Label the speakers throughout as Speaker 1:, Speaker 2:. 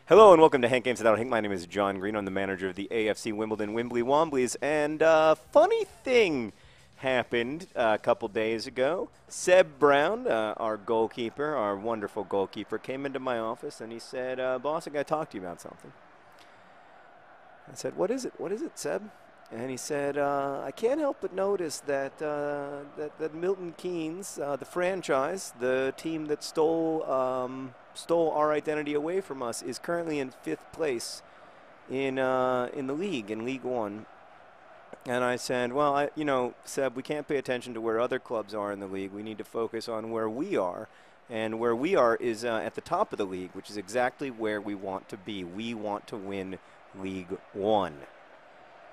Speaker 1: Hello and welcome to Hank Games Without Hank. My name is John Green. I'm the manager of the AFC Wimbledon Wimbley Womblies. And funny thing happened a couple days ago. Seb Brown, our goalkeeper, our wonderful goalkeeper, came into my office and he said, boss, I got to talk to you about something. I said, what is it? What is it, Seb? And he said, I can't help but notice that that Milton Keynes, the franchise, the team that stole our identity away from us, is currently in 5th place in the league, in League One. And I said, well, Seb, we can't pay attention to where other clubs are in the league. We need to focus on where we are. And where we are is at the top of the league, which is exactly where we want to be. We want to win League One.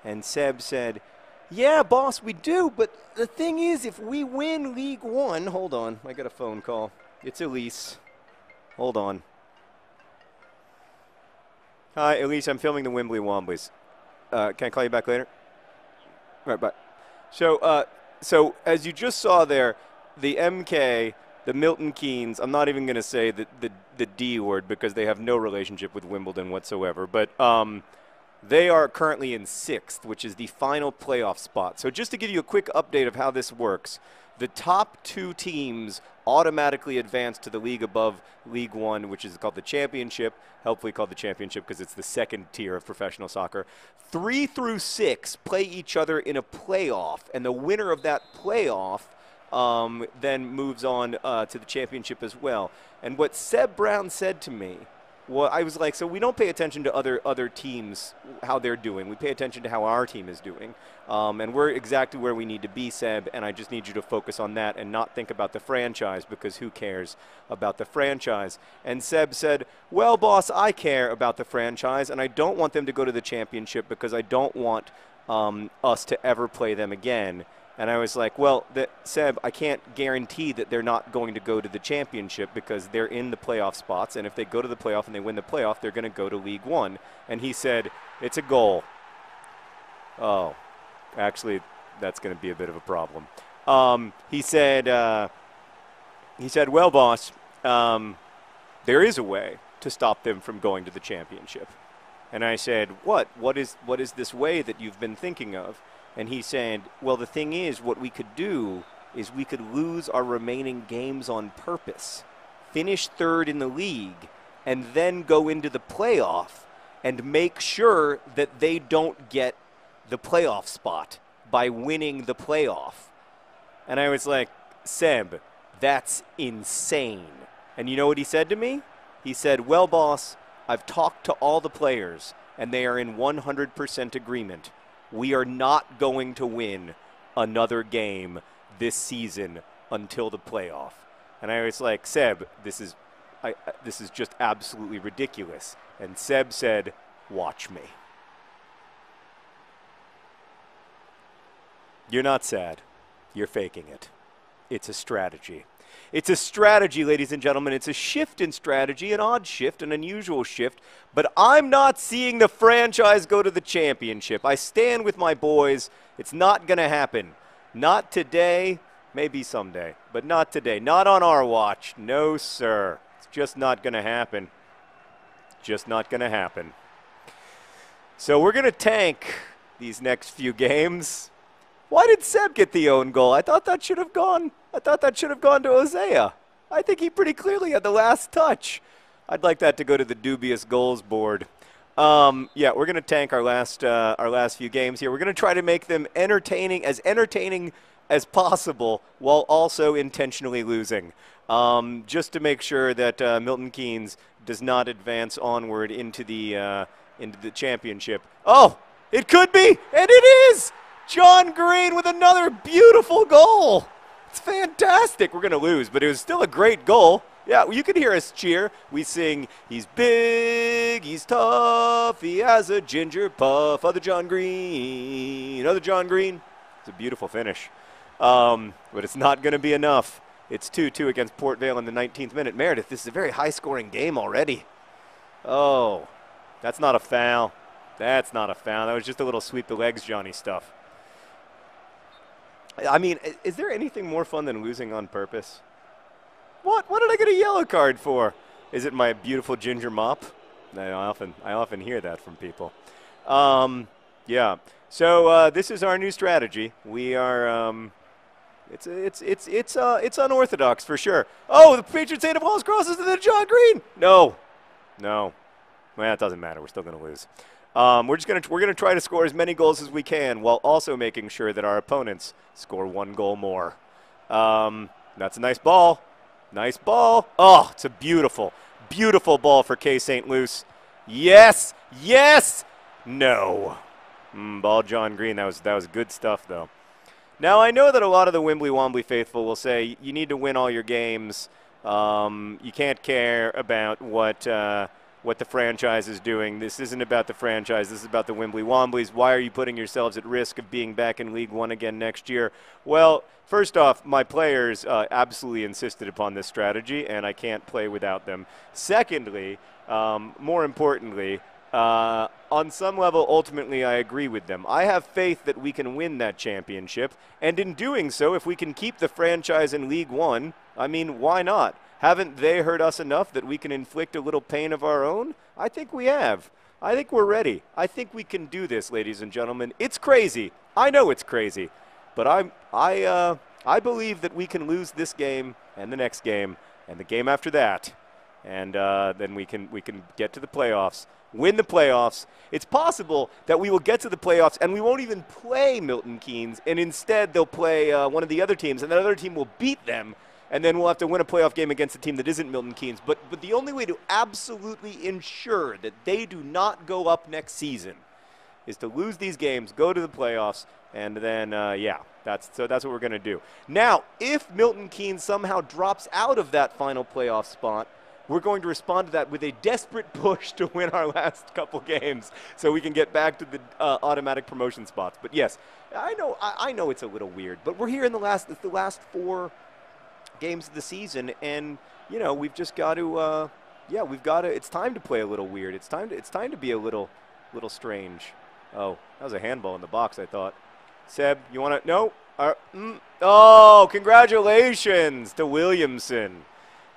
Speaker 1: And Seb said, yeah, boss, we do, but the thing is, if we win League One, hold on, I got a phone call. It's Elise. Hold on. Hi, Elise, I'm filming the Wimbley Womblies. Can I call you back later? All right, bye. So as you just saw there, the MK, the Milton Keynes, I'm not even going to say the D word because they have no relationship with Wimbledon whatsoever, but they are currently in 6th, which is the final playoff spot. So just to give you a quick update of how this works, the top 2 teams automatically advance to the league above League One, which is called the Championship, helpfully called the Championship because it's the 2nd tier of professional soccer. 3 through 6 play each other in a playoff, and the winner of that playoff then moves on to the Championship as well. And what Seb Brown said to me, well, I was like, so we don't pay attention to other teams, how they're doing. We pay attention to how our team is doing. And we're exactly where we need to be, Seb, and I just need you to focus on that and not think about the franchise because who cares about the franchise? And Seb said, well, boss, I care about the franchise, and I don't want them to go to the Championship because I don't want us to ever play them again. And I was like, well, Seb, I can't guarantee that they're not going to go to the Championship because they're in the playoff spots. And if they go to the playoff and they win the playoff, they're going to go to League One. And he said, it's a goal. Oh, actually, that's going to be a bit of a problem. He said, well, boss, there is a way to stop them from going to the Championship. And I said, what? What is this way that you've been thinking of? And he said, well, the thing is, what we could do is we could lose our remaining games on purpose, finish 3rd in the league, and then go into the playoff and make sure that they don't get the playoff spot by winning the playoff. And I was like, Seb, that's insane. And you know what he said to me? He said, well, boss, I've talked to all the players, and they are in 100% agreement. We are not going to win another game this season until the playoff. And I was like, Seb, this is just absolutely ridiculous. And Seb said, watch me. You're not sad. You're faking it. It's a strategy. It's a strategy, ladies and gentlemen. It's a shift in strategy, an odd shift, an unusual shift. But I'm not seeing the franchise go to the Championship. I stand with my boys. It's not going to happen. Not today, maybe someday, but not today. Not on our watch. No, sir. It's just not going to happen. Just not going to happen. So we're going to tank these next few games. Why did Seb get the own goal? I thought that should have gone to Hosea. I think he pretty clearly had the last touch. I'd like that to go to the dubious goals board. Yeah, we're going to tank our last few games here. We're going to try to make them entertaining as possible while also intentionally losing, just to make sure that Milton Keynes does not advance onward into the Championship. Oh, it could be, and it is! John Green with another beautiful goal. It's fantastic. We're going to lose, but it was still a great goal. Yeah, you can hear us cheer. We sing, he's big, he's tough, he has a ginger puff. Other John Green, other John Green. It's a beautiful finish. But it's not going to be enough. It's 2-2 against Port Vale in the 19th minute. Meredith, this is a very high-scoring game already. Oh, that's not a foul. That's not a foul. That was just a little sweep the legs Johnny stuff. I mean, is there anything more fun than losing on purpose? What? What did I get a yellow card for? Is it my beautiful ginger mop? I often hear that from people. Yeah. So this is our new strategy. We are. It's unorthodox for sure. Oh, the Patriots Santa Paul's crosses to the John Green. No. Well, it doesn't matter. We're still going to lose. We're gonna try to score as many goals as we can, while also making sure that our opponents score 1 goal more. That's a nice ball. Nice ball. Oh, it's a beautiful, beautiful ball for K. St. Luce. Yes. No. Ball John Green. That was good stuff though. Now I know that a lot of the Wembley Wombly faithful will say you need to win all your games. You can't care about what the franchise is doing. This isn't about the franchise. This is about the Wembley Womblies. Why are you putting yourselves at risk of being back in League One again next year? Well, first off, my players absolutely insisted upon this strategy, and I can't play without them. Secondly, more importantly, on some level, ultimately, I agree with them. I have faith that we can win that championship, and in doing so, if we can keep the franchise in League One, I mean, why not? Haven't they hurt us enough that we can inflict a little pain of our own? I think we have. I think we're ready. I think we can do this, ladies and gentlemen. It's crazy. I know it's crazy. But I believe that we can lose this game and the next game and the game after that. And then we can get to the playoffs, win the playoffs. It's possible that we will get to the playoffs and we won't even play Milton Keynes, and instead they'll play one of the other teams, and that other team will beat them. And then we'll have to win a playoff game against a team that isn't Milton Keynes. But the only way to absolutely ensure that they do not go up next season is to lose these games, go to the playoffs, and then, that's what we're going to do. Now, if Milton Keynes somehow drops out of that final playoff spot, we're going to respond to that with a desperate push to win our last couple games so we can get back to the automatic promotion spots. But, yes, I know it's a little weird, but we're here in the last 4 games of the season, and we've just got to it's time to play a little weird. It's time to be a little strange. Oh, that was a handball in the box, I thought. Seb, you want to? No. Oh, congratulations to Williamson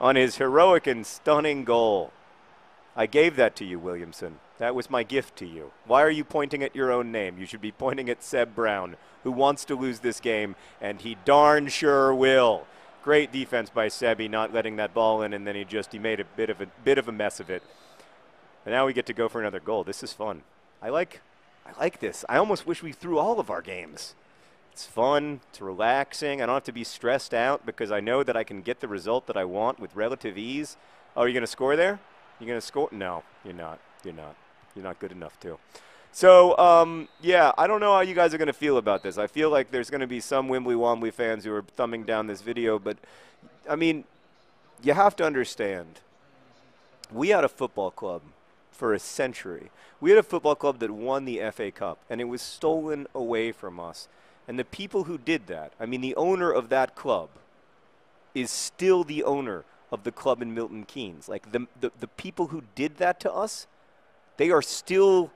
Speaker 1: on his heroic and stunning goal. I gave that to you, Williamson. That was my gift to you. Why are you pointing at your own name? You should be pointing at Seb Brown, who wants to lose this game, and he darn sure will. Great defense by Sebi, not letting that ball in, and then he made a bit of a mess of it. And now we get to go for another goal. This is fun. I like this. I almost wish we threw all of our games. It's fun. It's relaxing. I don't have to be stressed out because I know that I can get the result that I want with relative ease. Oh, are you going to score there? You're going to score? No, you're not. You're not good enough to. So, I don't know how you guys are going to feel about this. I feel like there's going to be some Wembley Wombly fans who are thumbing down this video, but, I mean, you have to understand, we had a football club for a century. We had a football club that won the FA Cup, and it was stolen away from us. And the people who did that, I mean, the owner of that club is still the owner of the club in Milton Keynes. Like, the people who did that to us, they are still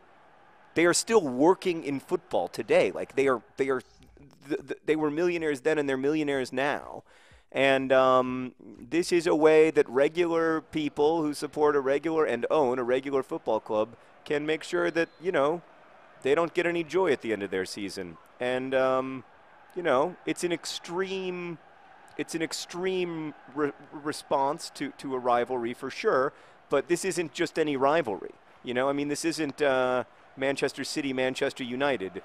Speaker 1: working in football today. Like they were millionaires then and they're millionaires now. And this is a way that regular people who support a regular and own a regular football club can make sure that, they don't get any joy at the end of their season. And, it's an extreme response to a rivalry for sure, but this isn't just any rivalry. This isn't Manchester City, Manchester United.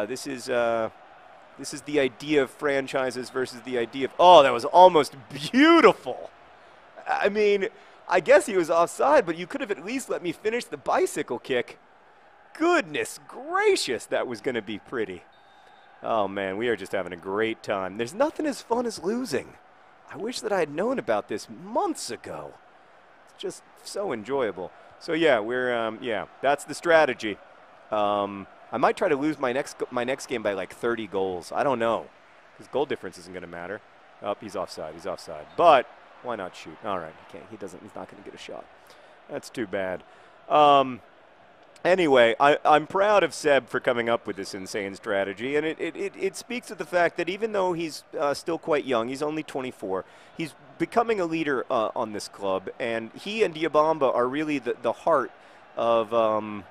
Speaker 1: This is the idea of franchises versus the idea of, oh, that was almost beautiful. I mean, I guess he was offside, but you could have at least let me finish the bicycle kick. Goodness gracious, that was going to be pretty. Oh, man, we are just having a great time. There's nothing as fun as losing. I wish that I had known about this months ago. It's just so enjoyable. So that's the strategy. I might try to lose my next game by like 30 goals. I don't know, because goal difference isn't going to matter. Oh, he's offside. He's offside. But why not shoot? All right, he can't. He's not going to get a shot. That's too bad. Anyway, I'm proud of Seb for coming up with this insane strategy, and it speaks to the fact that even though he's still quite young, he's only 24, he's becoming a leader on this club, and he and Yabamba are really the heart of, of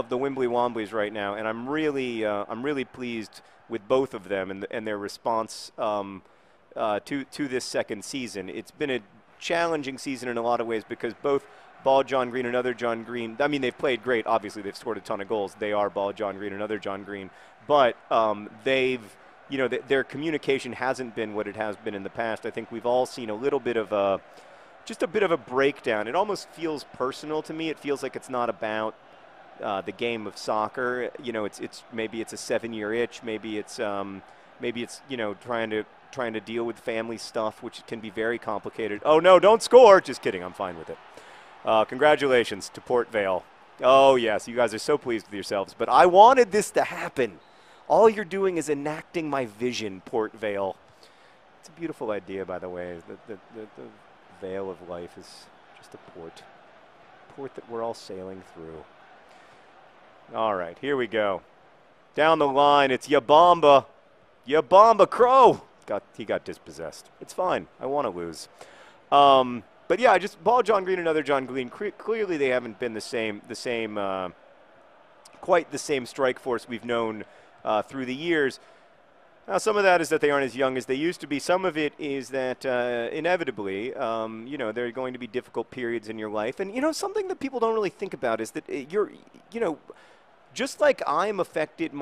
Speaker 1: the Wembley Womblies right now, and I'm really pleased with both of them and their response to this second season. It's been a challenging season in a lot of ways because both Ball John Green and other John Green, I mean, they've played great. Obviously, they've scored a ton of goals. They are Ball John Green and other John Green. But they've, you know, their communication hasn't been what it has been in the past. I think we've all seen a little bit of a, just a bit of a breakdown. It almost feels personal to me. It feels like it's not about the game of soccer. You know, maybe it's a 7-year itch. Maybe it's you know, trying to deal with family stuff, which can be very complicated. Oh no, don't score! Just kidding. I'm fine with it. Congratulations to Port Vale. Oh, yes, you guys are so pleased with yourselves. But I wanted this to happen. All you're doing is enacting my vision, Port Vale. It's a beautiful idea, by the way. The veil of life is just a port. Port that we're all sailing through. All right, here we go. Down the line, it's Yabamba. Yabamba Crow. He got dispossessed. It's fine. I want to lose. But yeah, just Ball John Green and other John Green. Clearly, they haven't been quite the same strike force we've known through the years. Now, some of that is that they aren't as young as they used to be. Some of it is that inevitably, you know, there are going to be difficult periods in your life. And you know, something that people don't really think about is that you know, just like I'm affected,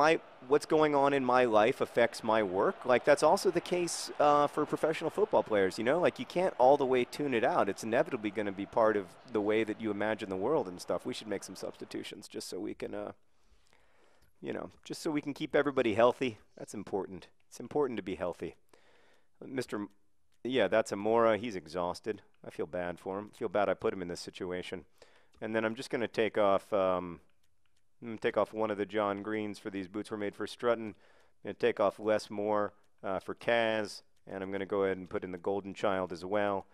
Speaker 1: what's going on in my life affects my work. Like that's also the case for professional football players. You know, like you can't all the way tune it out. It's inevitably going to be part of the way that you imagine the world and stuff. We should make some substitutions just so we can, you know, just so we can keep everybody healthy. That's important. It's important to be healthy. Yeah, that's Amora. He's exhausted. I feel bad for him. I feel bad I put him in this situation. And then I'm just going to take off. Take off one of the John Greens for these boots were made for strutting. I'm going to take off Les Moore for Kaz, and I'm going to go ahead and put in the Golden Child as well.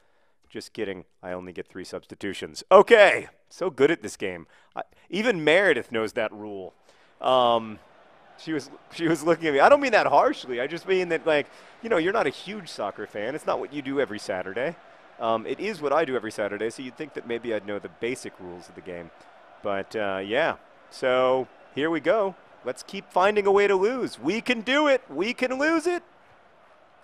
Speaker 1: Just kidding. I only get 3 substitutions. Okay. So good at this game. Even Meredith knows that rule. She was looking at me. I don't mean that harshly. I just mean that, like, you know, you're not a huge soccer fan. It's not what you do every Saturday. It is what I do every Saturday, so you'd think that maybe I'd know the basic rules of the game. But, yeah. So here we go. Let's keep finding a way to lose. We can do it. We can lose it.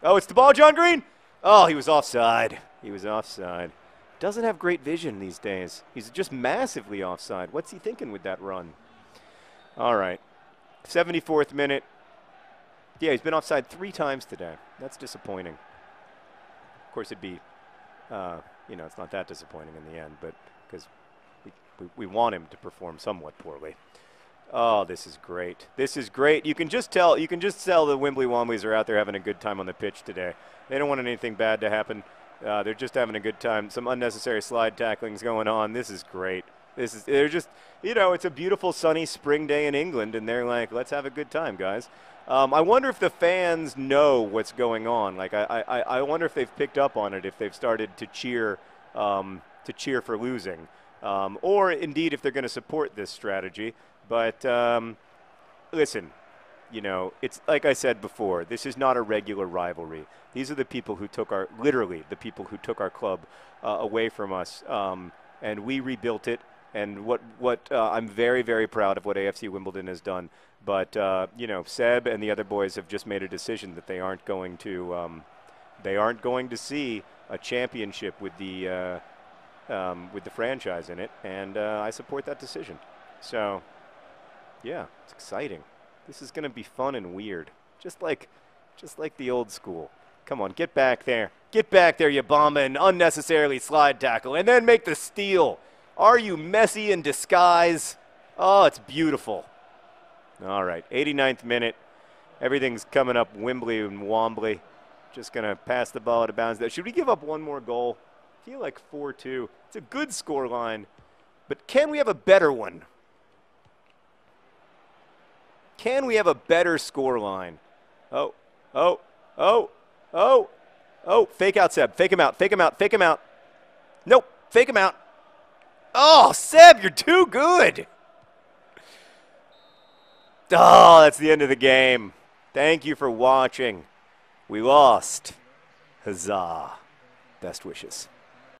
Speaker 1: Oh, it's the ball, John Green. Oh, he was offside. He was offside. Doesn't have great vision these days. He's just massively offside. What's he thinking with that run? All right. 74th minute. Yeah, he's been offside 3 times today. That's disappointing. Of course, it'd be, you know, it's not that disappointing in the end, but because we want him to perform somewhat poorly. Oh, this is great. This is great. You can just tell the Wembley Womblies are out there having a good time on the pitch today. They don't want anything bad to happen. They're just having a good time. Some unnecessary slide tacklings going on. This is great. They're just, you know, it's a beautiful sunny spring day in England, and they're like, let's have a good time, guys. I wonder if the fans know what's going on. Like, I wonder if they've picked up on it, if they've started to cheer for losing. Or indeed if they're going to support this strategy. But listen, you know, it's like I said before, this is not a regular rivalry. These are the people who took literally the people who took our club away from us, and we rebuilt it. And I'm very, very proud of what AFC Wimbledon has done. But you know, Seb and the other boys have just made a decision that they aren't going to see a championship with the franchise in it, and I support that decision. So, yeah, it's exciting. This is going to be fun and weird, just like the old school. Come on, get back there. Get back there, Yabamba, and unnecessarily slide tackle, and then make the steal. Are you Messi in disguise? Oh, it's beautiful. All right, 89th minute. Everything's coming up Wembley and Wombley. Just going to pass the ball out of bounds there. Should we give up one more goal? I feel like 4-2. It's a good score line, but can we have a better one? Can we have a better score line? Oh. Fake out, Seb. Fake him out. Fake him out. Fake him out. Nope. Fake him out. Oh, Seb, you're too good. Oh, that's the end of the game. Thank you for watching. We lost. Huzzah. Best wishes.